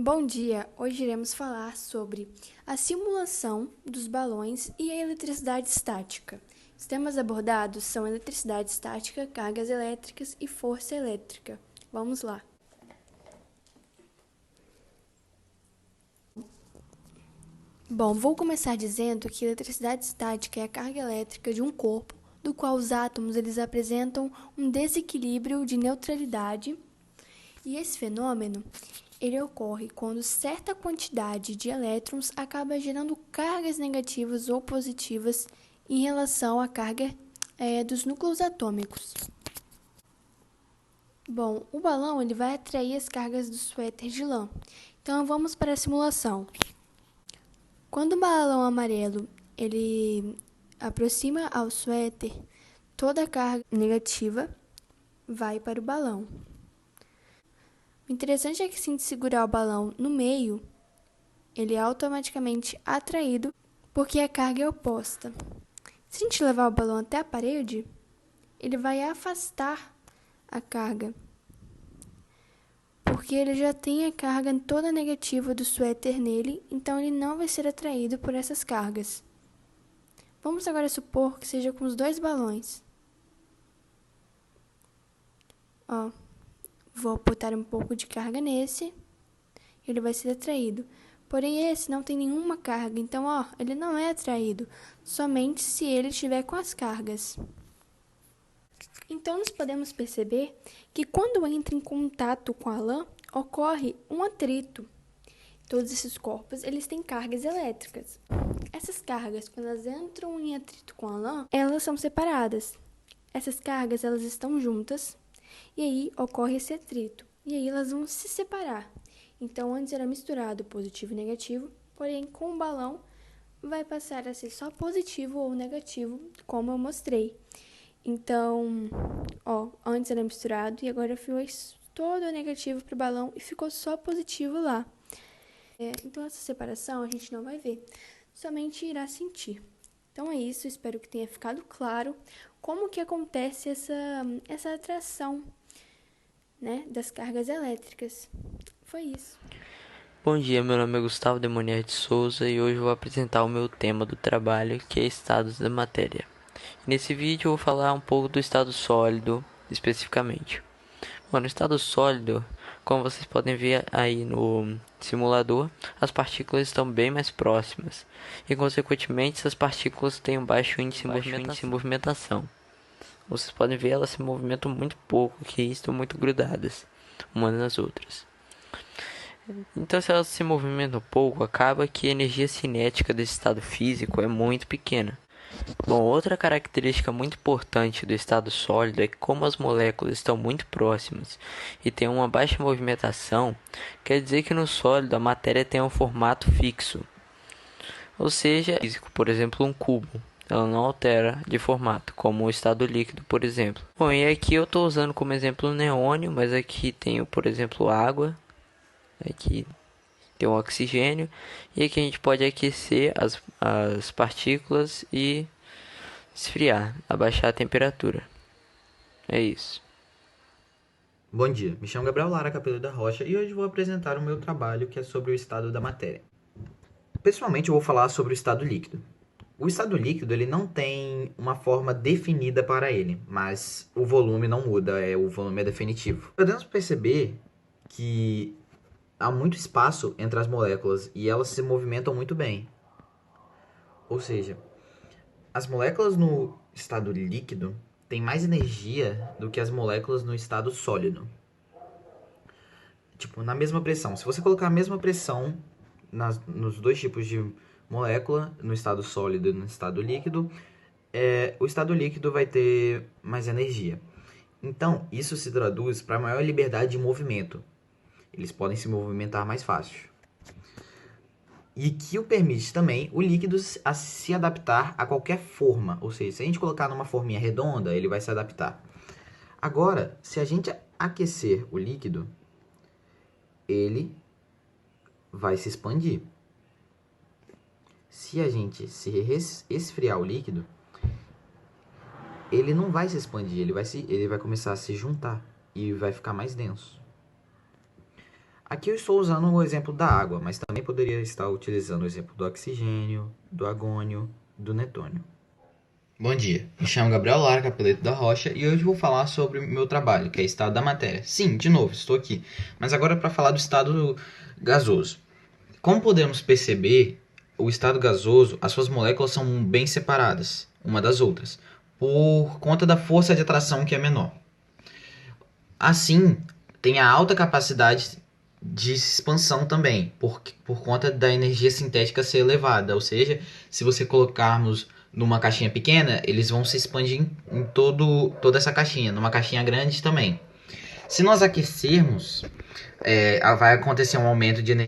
Bom dia! Hoje iremos falar sobre a simulação dos balões e a eletricidade estática. Os temas abordados são eletricidade estática, cargas elétricas e força elétrica. Vamos lá! Bom, vou começar dizendo que a eletricidade estática é a carga elétrica de um corpo, do qual os átomos eles apresentam um desequilíbrio de neutralidade. E esse fenômeno ele ocorre quando certa quantidade de elétrons acaba gerando cargas negativas ou positivas em relação à carga dos núcleos atômicos. Bom, o balão ele vai atrair as cargas do suéter de lã. Então vamos para a simulação. Quando o balão amarelo ele aproxima ao suéter, toda a carga negativa vai para o balão. O interessante é que se a gente segurar o balão no meio, ele é automaticamente atraído porque a carga é oposta. Se a gente levar o balão até a parede, ele vai afastar a carga, porque ele já tem a carga toda negativa do suéter nele, então ele não vai ser atraído por essas cargas. Vamos agora supor que seja com os dois balões. Vou botar um pouco de carga nesse, ele vai ser atraído. Porém, esse não tem nenhuma carga, então, ele não é atraído, somente se ele estiver com as cargas. Então, nós podemos perceber que quando entra em contato com a lã, ocorre um atrito. Todos esses corpos, eles têm cargas elétricas. Essas cargas, quando elas entram em atrito com a lã, elas são separadas. Essas cargas, elas estão juntas, e aí ocorre esse atrito. E aí elas vão se separar. Então, antes era misturado positivo e negativo, porém, com o balão, vai passar a ser só positivo ou negativo, como eu mostrei. Então, antes era misturado e agora foi todo negativo para o balão e ficou só positivo lá. Então, essa separação a gente não vai ver, somente irá sentir. Então, é isso, espero que tenha ficado claro como que acontece essa atração, né, das cargas elétricas. Foi isso. Bom dia, meu nome é Gustavo Demonier de Souza e hoje vou apresentar o meu tema do trabalho, que é estados da matéria. Nesse vídeo eu vou falar um pouco do estado sólido, especificamente. Bom, no estado sólido, como vocês podem ver aí no simulador, as partículas estão bem mais próximas e, consequentemente, essas partículas têm um baixo índice de movimentação. Vocês podem ver, elas se movimentam muito pouco, que estão muito grudadas umas nas outras. Então, se elas se movimentam pouco, acaba que a energia cinética desse estado físico é muito pequena. Bom, outra característica muito importante do estado sólido é que, como as moléculas estão muito próximas e têm uma baixa movimentação, quer dizer que no sólido a matéria tem um formato fixo. Ou seja, físico, por exemplo, um cubo, ela não altera de formato, como o estado líquido, por exemplo. Bom, e aqui eu estou usando como exemplo o neônio, mas aqui tenho, por exemplo, água. Aqui tem um oxigênio e aqui a gente pode aquecer as partículas e esfriar, abaixar a temperatura. É isso. Bom dia, me chamo Gabriel Lara Capelo da Rocha e hoje vou apresentar o meu trabalho que é sobre o estado da matéria. Pessoalmente eu vou falar sobre o estado líquido. O estado líquido ele não tem uma forma definida para ele, mas o volume não muda, o volume é definitivo. Podemos perceber que há muito espaço entre as moléculas e elas se movimentam muito bem. Ou seja, as moléculas no estado líquido têm mais energia do que as moléculas no estado sólido. Tipo, na mesma pressão. Se você colocar a mesma pressão nos dois tipos de molécula, no estado sólido e no estado líquido, o estado líquido vai ter mais energia. Então, isso se traduz para maior liberdade de movimento. Eles podem se movimentar mais fácil. E que o permite também o líquido a se adaptar a qualquer forma. Ou seja, se a gente colocar numa forminha redonda, ele vai se adaptar. Agora, se a gente aquecer o líquido, ele vai se expandir. Se a gente esfriar o líquido, ele não vai se expandir, ele vai começar a se juntar e vai ficar mais denso. Aqui eu estou usando o exemplo da água, mas também poderia estar utilizando o exemplo do oxigênio, do argônio, do netônio. Bom dia, me chamo Gabriel Lara Capeleto da Rocha e hoje vou falar sobre o meu trabalho, que é estado da matéria. Sim, de novo, estou aqui, mas agora para falar do estado gasoso. Como podemos perceber, o estado gasoso, as suas moléculas são bem separadas uma das outras, por conta da força de atração que é menor. Assim, tem a alta capacidade de expansão também, por conta da energia sintética ser elevada. Ou seja, se você colocarmos numa caixinha pequena, eles vão se expandir em toda essa caixinha, numa caixinha grande também. Se nós aquecermos, vai acontecer um aumento de energia